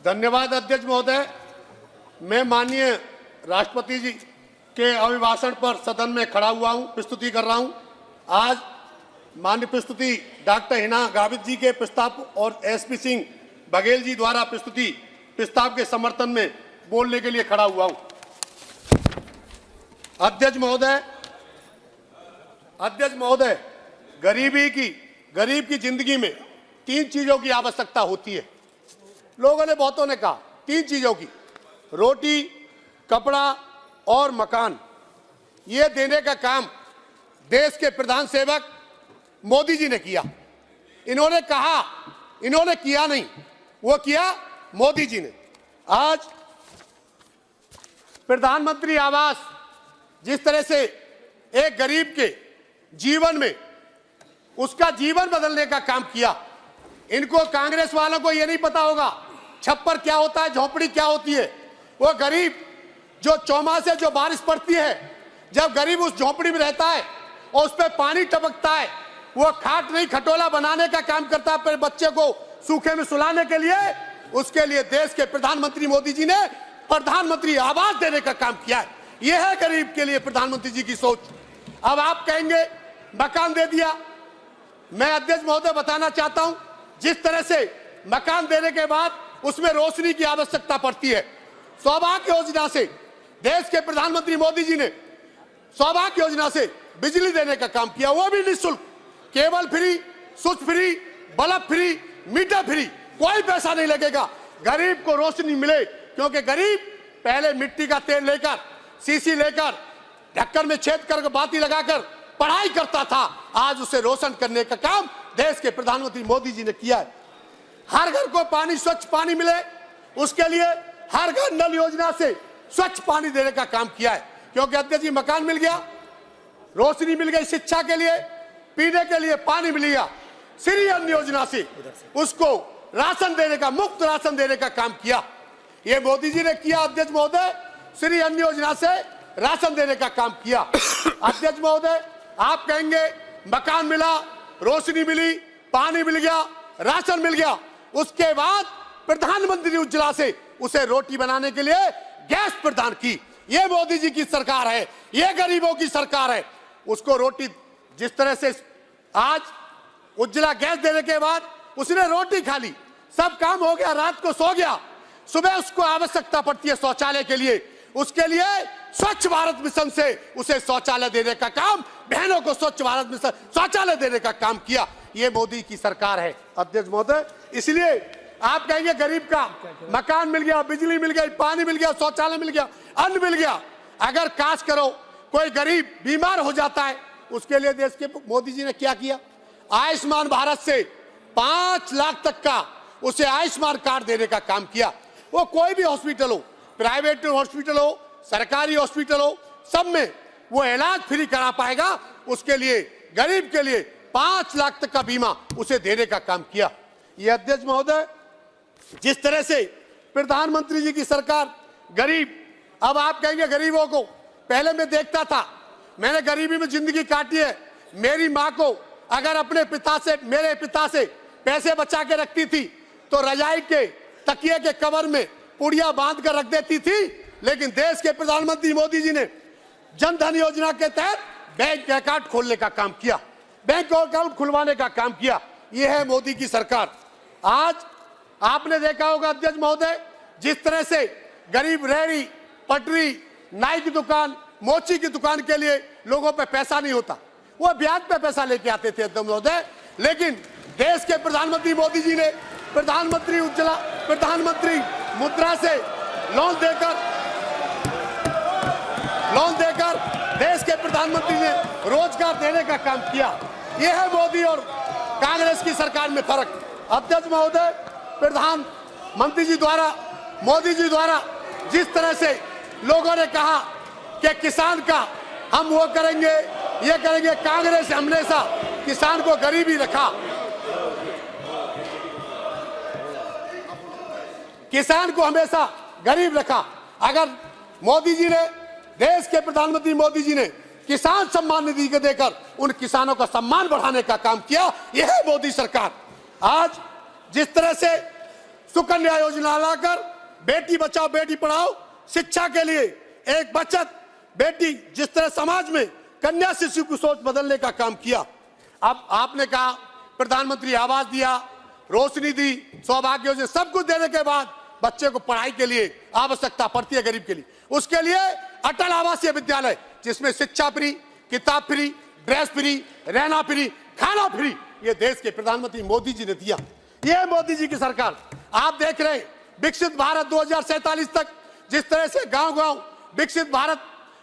धन्यवाद अध्यक्ष महोदय। मैं माननीय राष्ट्रपति जी के अभिभाषण पर सदन में खड़ा हुआ हूं, प्रस्तुति कर रहा हूं। आज माननीय प्रस्तुति डॉक्टर हिना गावित जी के प्रस्ताव और एसपी सिंह बघेल जी द्वारा प्रस्तुति प्रस्ताव के समर्थन में बोलने के लिए खड़ा हुआ हूं। अध्यक्ष महोदय, गरीब की जिंदगी में 3 चीजों की आवश्यकता होती है। लोगों ने, बहुतों ने कहा 3 चीजों की, रोटी, कपड़ा और मकान। ये देने का काम देश के प्रधान सेवक मोदी जी ने किया। इन्होंने कहा, इन्होंने किया नहीं, वो किया मोदी जी ने। आज प्रधानमंत्री आवास जिस तरह से एक गरीब के जीवन में उसका जीवन बदलने का काम किया, इनको, कांग्रेस वालों को यह नहीं पता होगा छप्पर क्या होता है, झोपड़ी क्या होती है। वो गरीब जो चौमासे जो बारिश पड़ती है, जब गरीब उस झोपड़ी में रहता है और उस पर पानी टपकता है, वो खाट नहीं खटोला बनाने का काम करता है अपने बच्चे को सूखे में सुलाने के लिए। उसके लिए देश के प्रधानमंत्री मोदी जी ने प्रधानमंत्री आवास देने का काम किया है। यह है गरीब के लिए प्रधानमंत्री जी की सोच। अब आप कहेंगे मकान दे दिया। मैं अध्यक्ष महोदय बताना चाहता हूं, जिस तरह से मकान देने के बाद उसमें रोशनी की आवश्यकता पड़ती है। सौभाग्य योजना से देश के प्रधानमंत्री मोदी जी ने सौभाग्य योजना से बिजली देने का काम किया, वो भी निःशुल्क, cable free, switch free, bulb free, meter free, कोई पैसा नहीं लगेगा। गरीब को रोशनी मिले, क्योंकि गरीब पहले मिट्टी का तेल लेकर, सीसी लेकर, ढक्कन में छेद कर बाती लगाकर पढ़ाई करता था। आज उसे रोशन करने का काम देश के प्रधानमंत्री मोदी जी ने किया है। हर घर को पानी, स्वच्छ पानी मिले, उसके लिए हर घर नल योजना से स्वच्छ पानी देने का काम किया है। क्योंकि अध्यक्ष जी, मकान मिल गया, रोशनी मिल गई, शिक्षा के लिए, पीने के लिए पानी मिल गया, श्री अन्न योजना से उसको राशन देने का, मुफ्त राशन देने का काम किया। ये मोदी जी ने किया अध्यक्ष महोदय, श्री अन्न योजना से राशन देने का काम किया। अध्यक्ष महोदय, आप कहेंगे मकान मिला, रोशनी मिली, पानी मिल गया, राशन मिल गया, उसके बाद प्रधानमंत्री उज्ज्वला से उसे रोटी बनाने के लिए गैस प्रदान की। ये मोदी जी की सरकार है, ये गरीबों की सरकार है। उसको रोटी, जिस तरह से आज उज्ज्वला गैस देने के बाद उसने रोटी खा ली, सब काम हो गया, रात को सो गया, सुबह उसको आवश्यकता पड़ती है शौचालय के लिए, उसके लिए स्वच्छ भारत मिशन से उसे शौचालय देने का काम, बहनों को स्वच्छ भारत मिशन शौचालय देने का काम किया। ये मोदी की सरकार है अध्यक्ष महोदय। इसलिए आप कहेंगे गरीब का मकान मिल गया, बिजली मिल गई, पानी मिल गया, शौचालय मिल गया, अन्न मिल गया। अगर काश करो कोई गरीब बीमार हो जाता है, उसके लिए देश के मोदी जी ने क्या किया, आयुष्मान भारत से 5 लाख तक का उसे आयुष्मान कार्ड देने का काम किया। वो कोई भी हॉस्पिटल हो, प्राइवेट हॉस्पिटल हो, सरकारी हॉस्पिटल हो, सब में वो इलाज फ्री करा पाएगा। उसके लिए गरीब के लिए 5 लाख तक का बीमा उसे देने का काम किया। ये अध्यक्ष महोदय, जिस तरह से प्रधानमंत्री जी की सरकार गरीब, अब आप कहेंगे गरीबों को, पहले मैं देखता था, मैंने गरीबी में जिंदगी काटी है। मेरी माँ को अगर अपने पिता से, मेरे पिता से पैसे बचा के रखती थी तो रजाई के तकिए के कवर में पुड़िया बांध कर रख देती थी। लेकिन देश के प्रधानमंत्री मोदी जी ने जन धन योजना के तहत बैंक अकाउंट खोलने का काम किया, बैंक अकाउंट खुलवाने का काम किया। यह है मोदी की सरकार। आज आपने देखा होगा अध्यक्ष महोदय, जिस तरह से गरीब रेहड़ी, पटरी, नाई की दुकान, मोची की दुकान के लिए लोगों पे पैसा नहीं होता, वो ब्याज पे पैसा लेके आते थे अध्यक्ष महोदय। लेकिन देश के प्रधानमंत्री मोदी जी ने प्रधानमंत्री उज्ज्वला, प्रधानमंत्री मुद्रा से लोन देकर देश के प्रधानमंत्री ने रोजगार देने का काम किया। यह है मोदी और कांग्रेस की सरकार में फर्क। अध्यक्ष महोदय, प्रधानमंत्री जी द्वारा, मोदी जी द्वारा जिस तरह से लोगों ने कहा कि किसान का हम वो करेंगे, ये करेंगे, कांग्रेस हमेशा किसान को गरीब ही रखा, किसान को हमेशा गरीब रखा। अगर मोदी जी ने, देश के प्रधानमंत्री मोदी जी ने किसान सम्मान निधि को देकर उन किसानों का सम्मान बढ़ाने का काम किया, यह है मोदी सरकार। आज जिस तरह से सुकन्या योजना लाकर बेटी बचाओ बेटी पढ़ाओ शिक्षा के लिए एक बचत बेटी, जिस तरह समाज में कन्या शिशु की सोच बदलने का काम किया। अब आपने कहा प्रधानमंत्री आवास दिया, रोशनी दी, सौभाग्य योजना, सब कुछ देने के बाद बच्चे को पढ़ाई के लिए आवश्यकता पड़ती है गरीब के लिए, उसके लिए अटल आवासीय विद्यालय जिसमें शिक्षा फ्री, किताब फ्री, ड्रेस फ्री, रहना फ्री, खाना फ्री, ये देश के प्रधानमंत्री मोदी जी ने दिया। ये मोदी जी की सरकार। आप देख रहे हैं विकसित भारत 2047 तक जिस तरह से गांव गांव विकसित भारत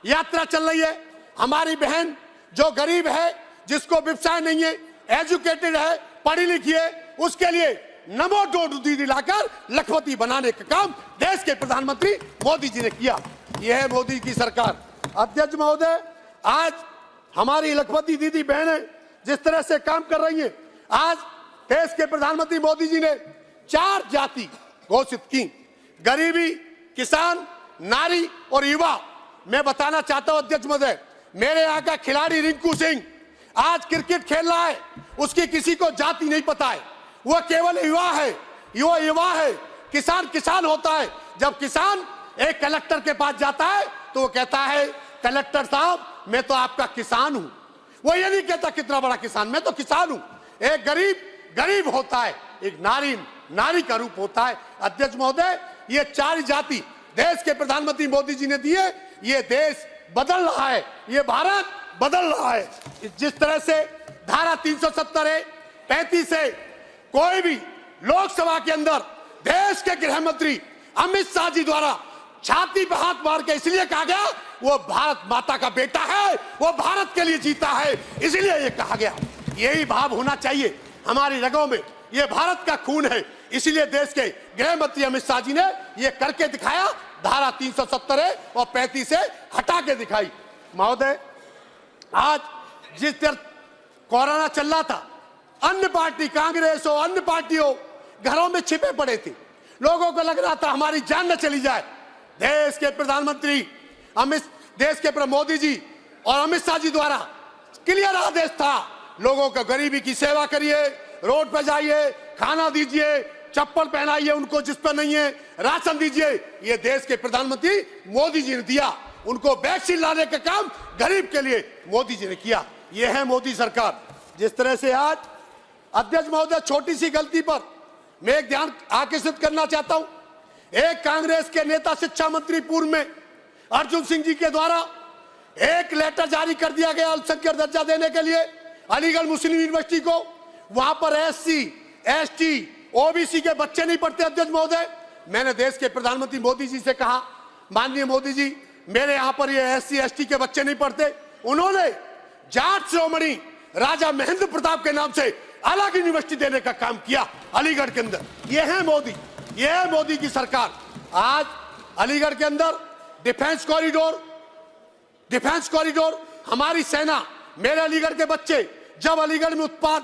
यात्रा चल रही है। हमारी बहन जो गरीब है, जिसको व्यवसाय नहीं है, एजुकेटेड है, पढ़ी लिखी है, उसके लिए नमो ड्रोन दीदी लाकर लखपति बनाने का काम देश के प्रधानमंत्री मोदी जी ने किया। यह है मोदी की सरकार। अध्यक्ष महोदय, आज हमारी लखपति दीदी बहनें जिस तरह से काम कर रही हैं, आज देश के प्रधानमंत्री मोदी जी ने 4 जाति घोषित की, गरीबी, किसान, नारी और युवा। मैं बताना चाहता हूं अध्यक्ष महोदय, मेरे यहाँ का खिलाड़ी रिंकू सिंह आज क्रिकेट खेल रहा है, उसकी किसी को जाति नहीं पता है, वह केवल युवा है, युवा है। किसान किसान होता है। जब किसान एक कलेक्टर के पास जाता है तो वो कहता है कलेक्टर साहब मैं तो आपका किसान हूं। वो ये नहीं कहता कितना बड़ा किसान, मैं तो किसान हूं। एक गरीब गरीब होता है, एक नारी का रूप होता है। अध्यक्ष महोदय, ये 4 जाति देश के प्रधानमंत्री मोदी जी ने दिए। ये देश बदल रहा है, ये भारत बदल रहा है। जिस तरह से धारा 370 है, 35 है, कोई भी लोकसभा के अंदर देश के गृह मंत्री अमित शाह जी द्वारा छाती पर हाथ मार के इसलिए कहा गया वो भारत माता का बेटा है, वो भारत के लिए जीता है, इसलिए ये कहा गया। यही भाव होना चाहिए हमारी रगों में, ये भारत का खून है, इसलिए देश के गृह मंत्री अमित शाह जी ने ये करके दिखाया। धारा 370 और 35 से हटा के दिखाई। महोदय, आज जिस तरह कोरोना चल रहा था, अन्य पार्टी, कांग्रेस हो, अन्य पार्टी हो, घरों में छिपे पड़े थे। लोगों को लग रहा था हमारी जान न चली जाए। देश के प्रधानमंत्री देश के मोदी जी और अमित शाह जी द्वारा क्लियर आदेश था, लोगों को गरीबी की सेवा करिए, रोड पर जाइए, खाना दीजिए, चप्पल पहनाइए उनको जिस पर नहीं है, राशन दीजिए। ये देश के प्रधानमंत्री मोदी जी ने दिया। उनको वैक्सीन लाने का काम गरीब के लिए मोदी जी ने किया। ये है मोदी सरकार। जिस तरह से आज अध्यक्ष महोदय, छोटी सी गलती पर मैं एक ध्यान आकर्षित करना चाहता हूं। एक कांग्रेस के नेता शिक्षा मंत्री पूर्व में अर्जुन सिंह जी के द्वारा एक लेटर जारी कर दिया गया अल्पसंख्यक दर्जा देने के लिए अलीगढ़ मुस्लिम यूनिवर्सिटी को। वहां पर SC, ST, OBC के बच्चे नहीं पढ़ते। अध्यक्ष महोदय, मैंने देश के प्रधानमंत्री मोदी जी से कहा, माननीय मोदी जी, मेरे यहां पर ये SC, ST के बच्चे नहीं पढ़ते। उन्होंने जाट शिरोमणि राजा महेंद्र प्रताप के नाम से अलग यूनिवर्सिटी देने का काम किया अलीगढ़ के अंदर। ये है मोदी, ये है मोदी की सरकार। आज अलीगढ़ के अंदर डिफेंस कॉरिडोर, हमारी सेना, मेरे अलीगढ़ के बच्चे जब अलीगढ़ में उत्पाद,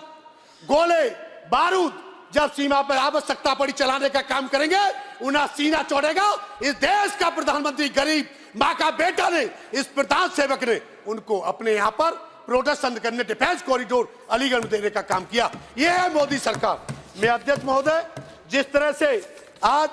गोले, बारूद जब सीमा पर आवश्यकता पड़ी चलाने का काम करेंगे, उन्हें सीना चौड़ेगा। इस देश का प्रधानमंत्री गरीब मां का बेटा ने, इस प्रधान सेवक ने उनको अपने यहां पर प्रोटेक्शन करने, डिफेंस कॉरिडोर अलीगढ़ में देने का काम किया। यह है मोदी सरकार। मैं अध्यक्ष महोदय, जिस तरह से आज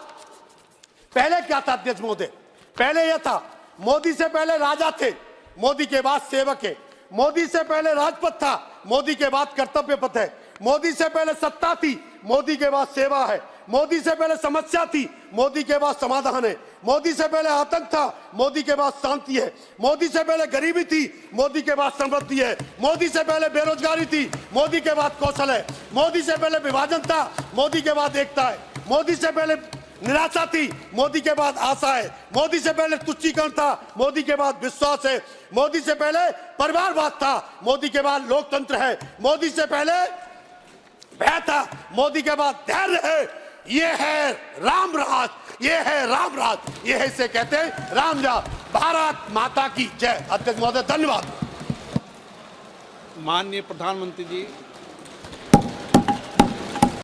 पहले क्या था अध्यक्ष महोदय, पहले यह था मोदी से पहले राजा थे, मोदी के बाद सेवक है, मोदी से पहले राजपथ था, मोदी के बाद कर्तव्य पथ है, मोदी से पहले सत्ता थी, मोदी के बाद सेवा है, मोदी से पहले समस्या थी, मोदी के बाद समाधान है, मोदी से पहले आतंक था, मोदी के बाद शांति है, मोदी से पहले गरीबी थी, मोदी के बाद समृद्धि है, मोदी से पहले बेरोजगारी थी, मोदी के बाद कौशल है, मोदी से पहले विभाजन था, मोदी के बाद एकता है, मोदी से पहले निराशा थी, मोदी के बाद आशा है, मोदी से पहले तुच्छीकरण था, मोदी के बाद विश्वास है, मोदी से पहले परिवारवाद था, मोदी के बाद लोकतंत्र है, मोदी से पहले भय था, मोदी के बाद धैर्य है। ये है राम राज, ये है राम राज, ये है इसे कहते हैं राम राज। भारत माता की जय। अध्यक्ष महोदय, धन्यवाद। माननीय प्रधानमंत्री जी।